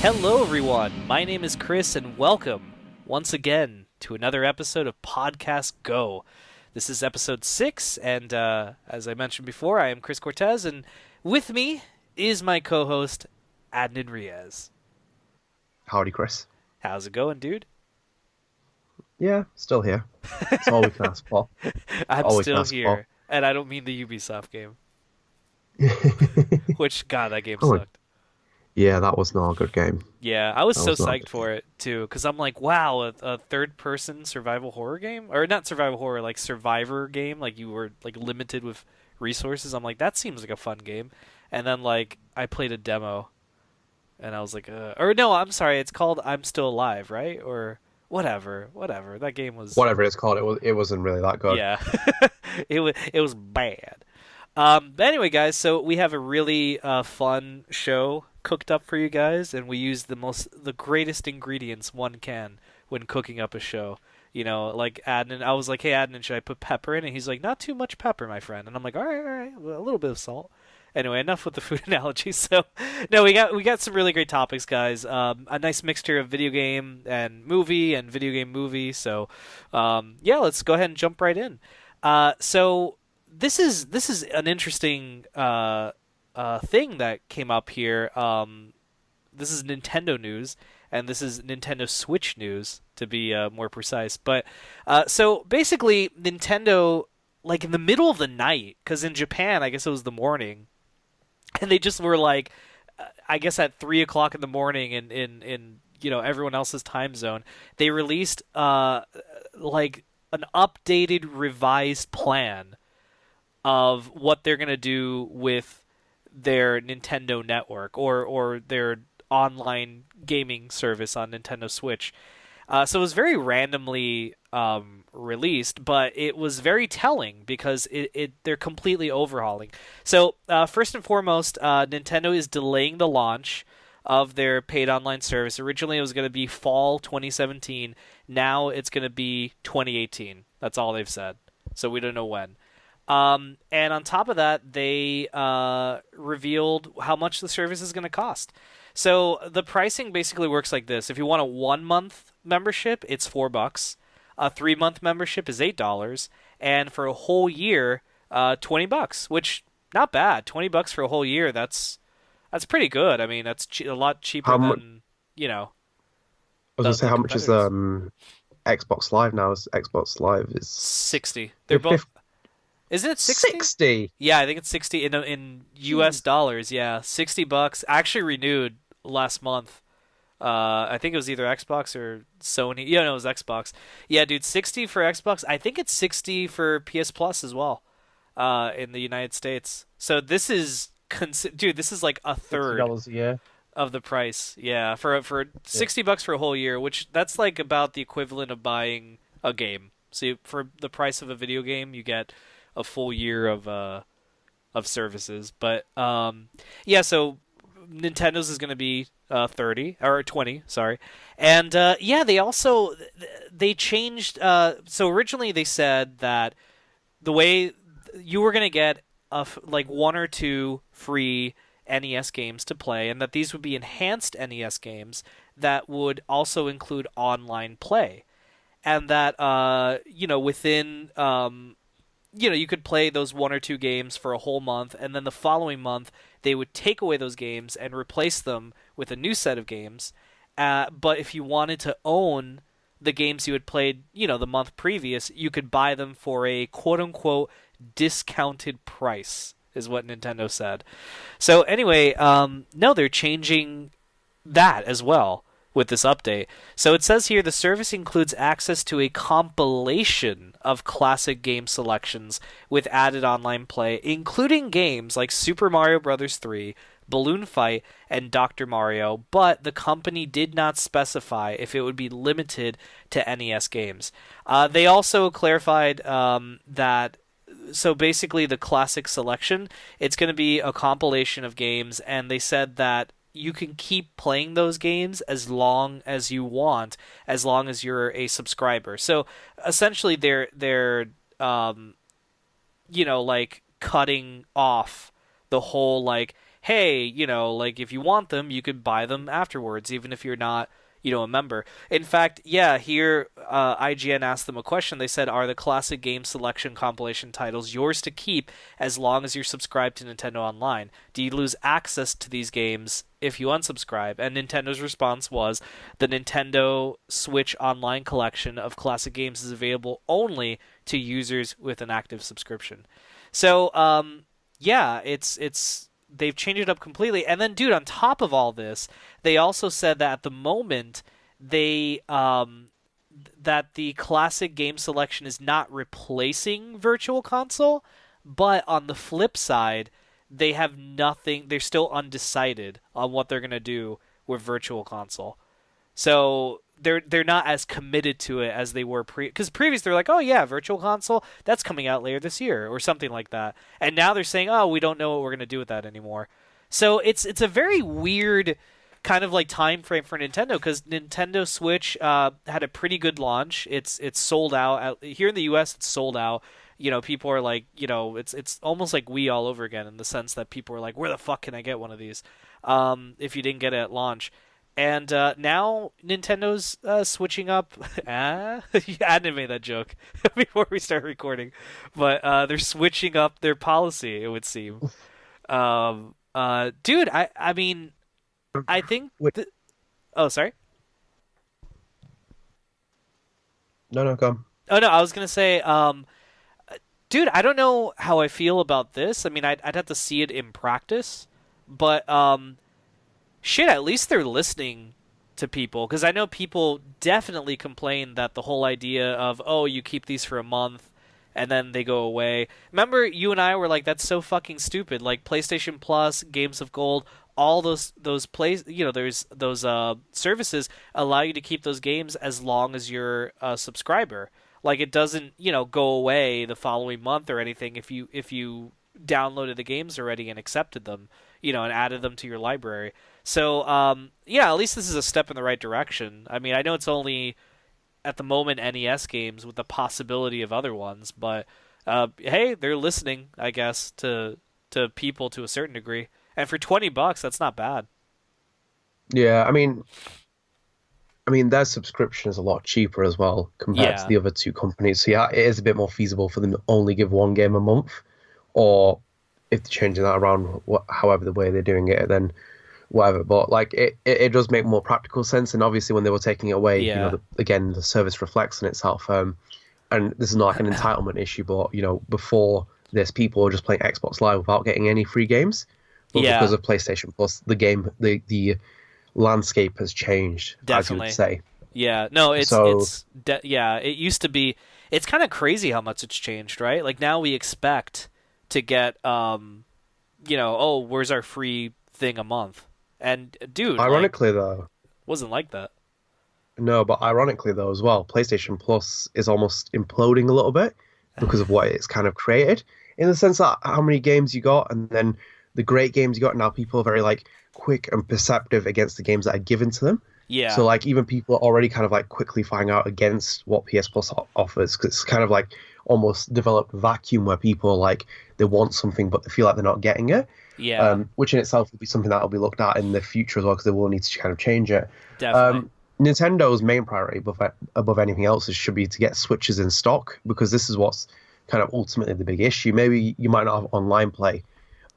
Hello, everyone. My name is Chris, and welcome once again to another episode of Podcast Go. This is episode 6, and as I mentioned before, I am Chris Cortes, and with me is my co-host, Adnan Riaz. Howdy, Chris. How's it going, dude? Yeah, still here. That's all we can ask for. I'm All we can still ask here, and I don't mean the Ubisoft game, for. which, God, that game Oh, sucked. yeah, that was not a good game. Yeah, I was That so was not a psyched good for game. it too, because I'm like, wow, a third-person survival horror game, or not survival horror, like survivor game, like you were like limited with resources. I'm like, that seems like a fun game, and then like I played a demo, and I was like, or no, I'm sorry, it's called I'm Still Alive, right? Or whatever. That game was, Whatever it's called, it wasn't really that good. yeah, it was bad. But anyway, guys, so we have a really fun show cooked up for you guys, and we use the greatest ingredients one can when cooking up a show. You know, like Adnan, I was like, "Hey, Adnan, should I put pepper in?" And he's like, "Not too much pepper, my friend." And I'm like, all right, well, a little bit of salt." Anyway, enough with the food analogies. So, no, we got some really great topics, guys. A nice mixture of video game and movie, and video game movie. So, yeah, let's go ahead and jump right in. So this is an interesting thing that came up here. This is Nintendo news, and this is Nintendo Switch news to be more precise. But so basically, Nintendo, like in the middle of the night, because in Japan, I guess it was the morning, and they just were like, I guess at 3 o'clock in the morning in everyone else's time zone, they released like an updated, revised plan of what they're gonna do with their Nintendo network or their online gaming service on Nintendo Switch. So it was very randomly released, but it was very telling because they're completely overhauling. So first and foremost, Nintendo is delaying the launch of their paid online service. Originally, it was going to be fall 2017. Now it's going to be 2018. That's all they've said. So we don't know when. And on top of that, they revealed how much the service is going to cost. So the pricing basically works like this: if you want a 1 month membership, it's $4. A 3 month membership is $8, and for a whole year, $20. Which not bad. $20 for a whole year. That's pretty good. I mean, that's a lot cheaper How much? than you know I was gonna say the how much is competitors. Xbox Live now? Xbox Live is 60. They're both. Isn't it 60? 60. Yeah, I think it's 60 in US Jeez. dollars. Yeah, $60. Actually renewed last month. I think it was either Xbox or Sony. Yeah, no, it was Xbox. Yeah, dude, 60 for Xbox. I think it's 60 for PS Plus as well. In the United States. So this is dude, this is like a Sixty third dollars a year. of the price. Yeah, for Yeah. $60 for a whole year, which that's like about the equivalent of buying a game. So for the price of a video game, you get a full year of services. But yeah, so Nintendo's is going to be 30 or 20, sorry. And yeah, they also they changed so originally they said that the way you were going to get like one or two free NES games to play, and that these would be enhanced NES games that would also include online play, and that within you could play those one or two games for a whole month, and then the following month they would take away those games and replace them with a new set of games. But if you wanted to own the games you had played, the month previous, you could buy them for a quote unquote discounted price, is what Nintendo said. So anyway, no, they're changing that as well with this update. So it says here the service includes access to a compilation of classic game selections with added online play, including games like Super Mario Bros. 3, Balloon Fight, and Dr. Mario, but the company did not specify if it would be limited to NES games. They also clarified that so basically the classic selection, it's going to be a compilation of games, and they said that you can keep playing those games as long as you want, as long as you're a subscriber. So essentially, they're like cutting off the whole like, hey, like if you want them, you could buy them afterwards, even if you're not, a member. In fact, yeah, here IGN asked them a question. They said, "Are the classic game selection compilation titles yours to keep as long as you're subscribed to Nintendo Online? Do you lose access to these games if you unsubscribe?" And Nintendo's response was, "The Nintendo Switch Online collection of classic games is available only to users with an active subscription." So, yeah, it's they've changed it up completely. And then, dude, on top of all this, they also said that at the moment they that the classic game selection is not replacing Virtual Console, but on the flip side, they have nothing. They're still undecided on what they're gonna do with Virtual Console. So they're not as committed to it as they were because previous they're like, oh yeah, Virtual Console that's coming out later this year or something like that, and now they're saying, oh, we don't know what we're gonna do with that anymore. So it's a very weird kind of like time frame for Nintendo because Nintendo Switch had a pretty good launch. It's sold out here in the U.S. It's sold out. People are like, it's almost like Wii all over again in the sense that people are like, where the fuck can I get one of these? If you didn't get it at launch. And now Nintendo's switching up. Adnan made that joke before we start recording, but they're switching up their policy. It would seem. Dude, I mean, I think. Wait, Oh, sorry. no, come. Oh no, I was gonna say, dude, I don't know how I feel about this. I mean, I'd have to see it in practice, but shit, at least they're listening to people because I know people definitely complain that the whole idea of, oh, you keep these for a month and then they go away. Remember, you and I were like, that's so fucking stupid. Like PlayStation Plus, Games of Gold, all those there's those services allow you to keep those games as long as you're a subscriber. Like it doesn't, go away the following month or anything if you downloaded the games already and accepted them, and added them to your library. So, yeah, at least this is a step in the right direction. I mean, I know it's only at the moment NES games with the possibility of other ones, but hey, they're listening, I guess, to people to a certain degree. And for $20, that's not bad. Yeah, I mean their subscription is a lot cheaper as well compared to Yeah, the other two companies. So yeah, it is a bit more feasible for them to only give one game a month, or if they're changing that around, however the way they're doing it, then whatever. But like it does make more practical sense. And obviously, when they were taking it away, yeah, again, the service reflects on itself. And this is not like an entitlement issue, but before this, people were just playing Xbox Live without getting any free games. But yeah, because of PlayStation Plus, the landscape has changed, as you would definitely. say. Yeah, no, So yeah, it used to be. It's kind of crazy how much it's changed, right? Like now we expect to get, oh, where's our free thing a month? And dude, like, ironically though, wasn't like that. no, but ironically though as well, PlayStation Plus is almost imploding a little bit because of what it's kind of created, in the sense that how many games you got, and then the great games you got. Now people are very like quick and perceptive against the games that are given to them. Yeah, So like even people are already kind of like quickly finding out against what PS Plus offers, because it's kind of like almost developed a vacuum where people are like they want something but they feel like they're not getting it. yeah, Which in itself will be something that will be looked at in the future as well, because they will need to kind of change it. definitely. Nintendo's main priority above anything else should be to get Switches in stock, because this is what's kind of ultimately the big issue. Maybe you might not have online play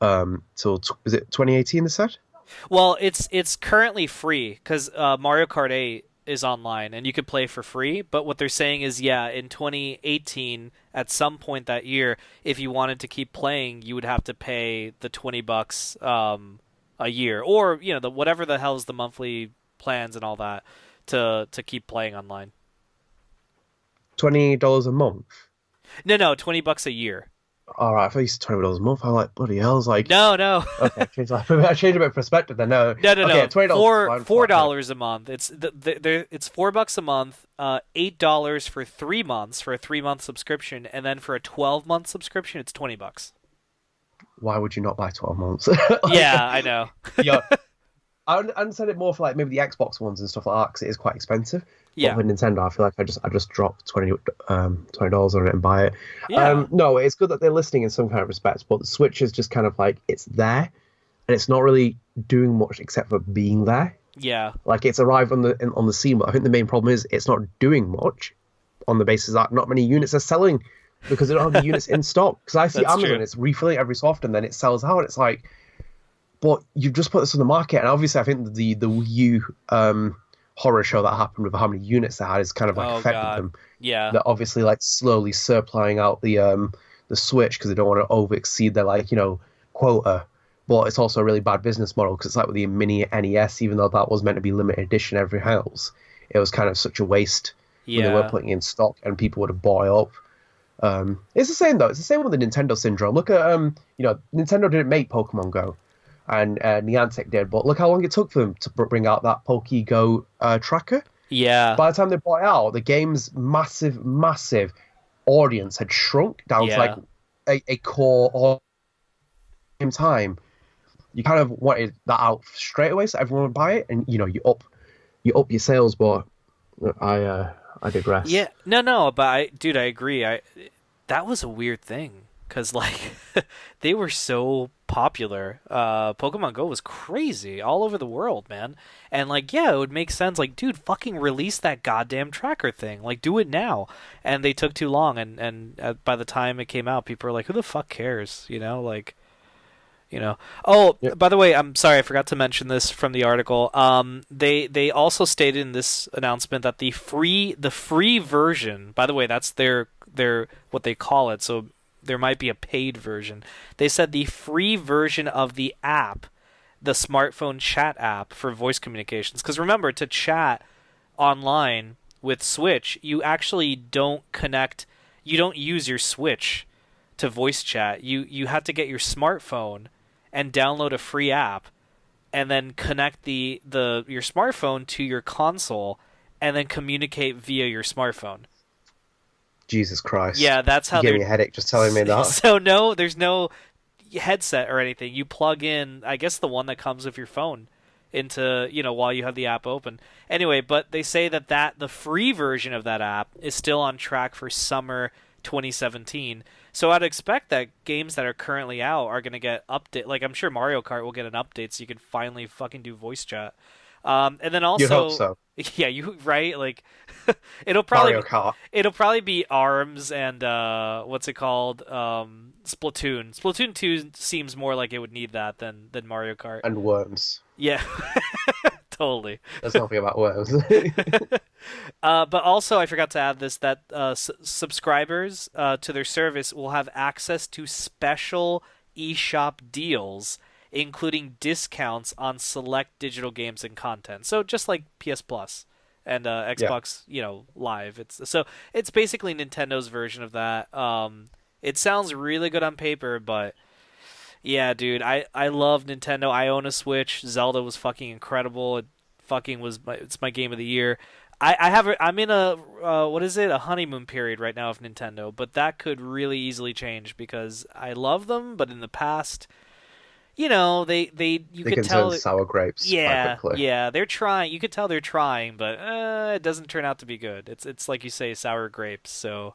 till is it 2018? They said. Well, it's currently free because Mario Kart 8 is online and you could play for free. But what they're saying is, yeah, in 2018, at some point that year, if you wanted to keep playing, you would have to pay the $20 a year, or the whatever the hell is the monthly plans and all that to keep playing online. $20 a month. No, $20 a year. All right, I thought you said $20 a month. I'm like, bloody hell! I was like, No, no. okay, I changed a bit of perspective then. No, No. okay, $20 $4 a month. It's $4 a month. $8 for 3 months for a 3 month subscription, and then for a 12-month subscription, it's $20. Why would you not buy 12 months? Yeah, I know. Yeah, I understand it more for like maybe the Xbox ones and stuff like that, because it is quite expensive. But Yeah, with Nintendo, I feel like I just drop $20 on it and buy it. yeah, No, it's good that they're listening in some kind of respects, but the Switch is just kind of like it's there. and it's not really doing much except for being there. Yeah. Like it's arrived on the scene, but I think the main problem is it's not doing much on the basis that not many units are selling because they don't have the units in stock. Because I see That's Amazon, true. it's refilling every so often, then it sells out. And it's like, but you've just put this on the market, and obviously I think the Wii U horror show that happened with how many units they had is kind of like Oh affected God. them. Yeah. They're obviously like slowly supplying out the Switch because they don't want to over exceed their like quota. But it's also a really bad business model because it's like with the mini NES, even though that was meant to be limited edition every house, it was kind of such a waste when they weren't Yeah. putting it in stock and people would have bought it up. It's the same though. It's the same with the Nintendo syndrome. Look at Nintendo didn't make Pokemon Go, and Niantic did, but look how long it took for them to bring out that Pokego tracker. Yeah. By the time they brought it out, the game's massive audience had shrunk down to like Yeah. a core all the same time. You kind of wanted that out straight away so everyone would buy it, and you up your sales. But I digress. Yeah. No, no, but dude, I agree. That was a weird thing because like they were so popular. Pokemon Go was crazy all over the world, man. And like, yeah, it would make sense. Like, dude, fucking release that goddamn tracker thing. Like, do it now. And they took too long. And by the time it came out, people were like, who the fuck cares? Oh, Yeah. by the way, I'm sorry, I forgot to mention this from the article. They also stated in this announcement that the free version. By the way, that's their what they call it. So there might be a paid version. They said the free version of the app, the smartphone chat app for voice communications. Because remember, to chat online with Switch, you actually don't connect. You don't use your Switch to voice chat. You have to get your smartphone and download a free app and then connect the your smartphone to your console and then communicate via your smartphone. Jesus Christ, Yeah, that's you how gave they're me a headache just telling me that. so no, there's no headset or anything. You plug in, I guess the one that comes with your phone into, while you have the app open. Anyway, but they say that the free version of that app is still on track for summer 2017. So I'd expect that games that are currently out are going to get update. Like I'm sure Mario Kart will get an update so you can finally fucking do voice chat. And then You'd hope also, so. yeah, you right? Like it'll Mario probably Kart it'll probably be ARMS and what's it called? Splatoon. Splatoon 2 seems more like it would need that than Mario Kart. and worms. Yeah. Totally. There's nothing about worms. But also, I forgot to add this that subscribers to their service will have access to special eShop deals, including discounts on select digital games and content. So just like PS Plus and Yeah. Xbox, Live. It's basically Nintendo's version of that. It sounds really good on paper, but yeah, dude, I love Nintendo. I own a Switch. Zelda was fucking incredible. It's my game of the year. I'm in a what is it? A honeymoon period right now of Nintendo, but that could really easily change because I love them, but in the past, they you They could can turn tell. sour grapes quite Yeah, quickly. yeah, they're trying. You could tell they're trying, but it doesn't turn out to be good. It's like you say, sour grapes. So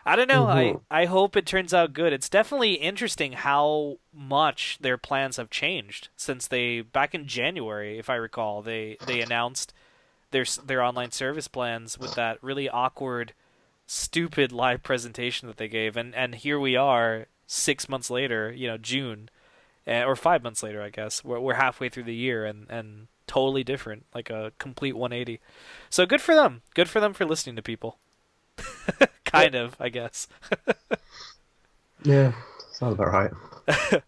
I don't know. I Hmm. I hope it turns out good. It's definitely interesting how much their plans have changed since they back in January, if I recall, they announced their online service plans with that really awkward, stupid live presentation that they gave, and here we are 6 months later, June, or 5 months later, I guess. We're halfway through the year and totally different, like a complete 180. So good for them. Good for them for listening to people. Yeah. Kind of, I guess. Yeah. Sounds about right.